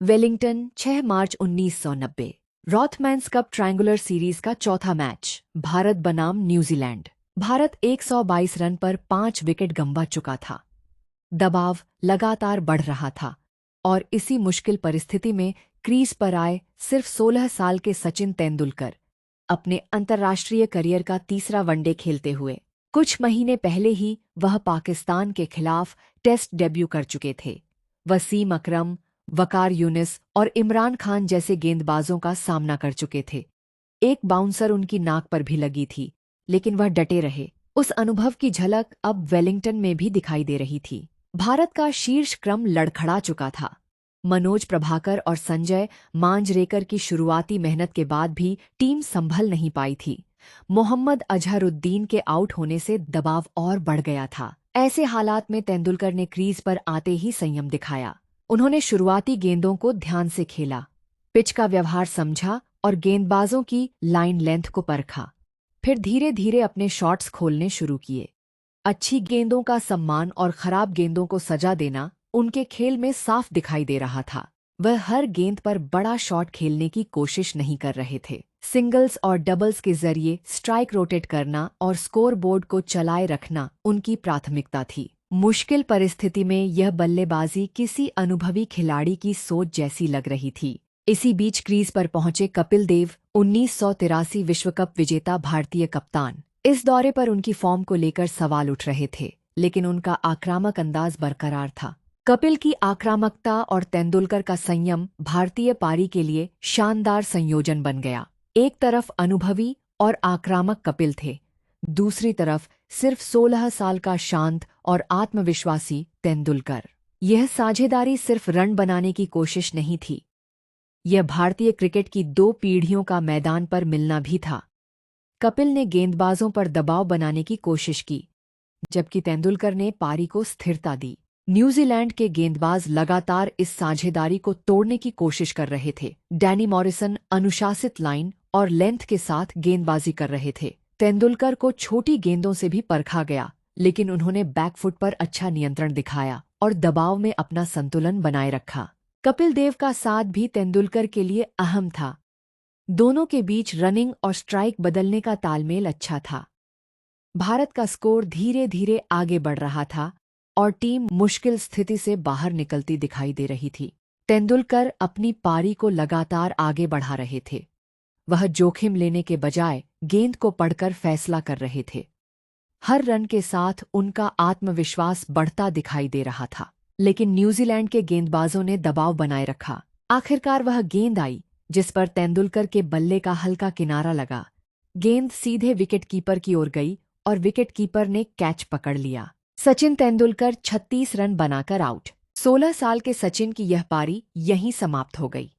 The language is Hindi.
वेलिंगटन 6 मार्च 1990। रॉथमैन्स कप ट्रायंगुलर सीरीज का चौथा मैच। भारत बनाम न्यूजीलैंड। भारत 122 रन पर 5 विकेट गंवा चुका था। दबाव लगातार बढ़ रहा था और इसी मुश्किल परिस्थिति में क्रीज पर आए सिर्फ 16 साल के सचिन तेंदुलकर अपने अंतर्राष्ट्रीय करियर का तीसरा वनडे खेलते हुए। कुछ महीने पहले ही वह पाकिस्तान के खिलाफ टेस्ट डेब्यू कर चुके थे। वसीम अकरम, वकार यूनिस और इमरान खान जैसे गेंदबाजों का सामना कर चुके थे। एक बाउंसर उनकी नाक पर भी लगी थी, लेकिन वह डटे रहे। उस अनुभव की झलक अब वेलिंगटन में भी दिखाई दे रही थी। भारत का शीर्ष क्रम लड़खड़ा चुका था। मनोज प्रभाकर और संजय मांजरेकर की शुरुआती मेहनत के बाद भी टीम संभल नहीं पाई थी। मोहम्मद अजहरुद्दीन के आउट होने से दबाव और बढ़ गया था। ऐसे हालात में तेंदुलकर ने क्रीज पर आते ही संयम दिखाया। उन्होंने शुरुआती गेंदों को ध्यान से खेला, पिच का व्यवहार समझा और गेंदबाजों की लाइन लेंथ को परखा। फिर धीरे धीरे अपने शॉट्स खोलने शुरू किए। अच्छी गेंदों का सम्मान और खराब गेंदों को सजा देना उनके खेल में साफ दिखाई दे रहा था। वह हर गेंद पर बड़ा शॉट खेलने की कोशिश नहीं कर रहे थे। सिंगल्स और डबल्स के जरिए स्ट्राइक रोटेट करना और स्कोरबोर्ड को चलाए रखना उनकी प्राथमिकता थी। मुश्किल परिस्थिति में यह बल्लेबाजी किसी अनुभवी खिलाड़ी की सोच जैसी लग रही थी। इसी बीच क्रीज पर पहुंचे कपिल देव, 1983 विश्व कप विजेता भारतीय कप्तान। इस दौरे पर उनकी फॉर्म को लेकर सवाल उठ रहे थे, लेकिन उनका आक्रामक अंदाज बरकरार था। कपिल की आक्रामकता और तेंदुलकर का संयम भारतीय पारी के लिए शानदार संयोजन बन गया। एक तरफ अनुभवी और आक्रामक कपिल थे, दूसरी तरफ सिर्फ 16 साल का शांत और आत्मविश्वासी तेंदुलकर। यह साझेदारी सिर्फ रन बनाने की कोशिश नहीं थी, यह भारतीय क्रिकेट की 2 पीढ़ियों का मैदान पर मिलना भी था। कपिल ने गेंदबाजों पर दबाव बनाने की कोशिश की, जबकि तेंदुलकर ने पारी को स्थिरता दी। न्यूजीलैंड के गेंदबाज लगातार इस साझेदारी को तोड़ने की कोशिश कर रहे थे। डैनी मॉरिसन अनुशासित लाइन और लेंथ के साथ गेंदबाजी कर रहे थे। तेंदुलकर को छोटी गेंदों से भी परखा गया, लेकिन उन्होंने बैकफुट पर अच्छा नियंत्रण दिखाया और दबाव में अपना संतुलन बनाए रखा। कपिल देव का साथ भी तेंदुलकर के लिए अहम था। दोनों के बीच रनिंग और स्ट्राइक बदलने का तालमेल अच्छा था। भारत का स्कोर धीरे धीरे आगे बढ़ रहा था और टीम मुश्किल स्थिति से बाहर निकलती दिखाई दे रही थी। तेंदुलकर अपनी पारी को लगातार आगे बढ़ा रहे थे। वह जोखिम लेने के बजाय गेंद को पढ़कर फैसला कर रहे थे। हर रन के साथ उनका आत्मविश्वास बढ़ता दिखाई दे रहा था, लेकिन न्यूजीलैंड के गेंदबाजों ने दबाव बनाए रखा। आखिरकार वह गेंद आई जिस पर तेंदुलकर के बल्ले का हल्का किनारा लगा। गेंद सीधे विकेटकीपर की ओर गई और विकेटकीपर ने कैच पकड़ लिया। सचिन तेंदुलकर 36 रन बनाकर आउट। 16 साल के सचिन की यह पारी यहीं समाप्त हो गई।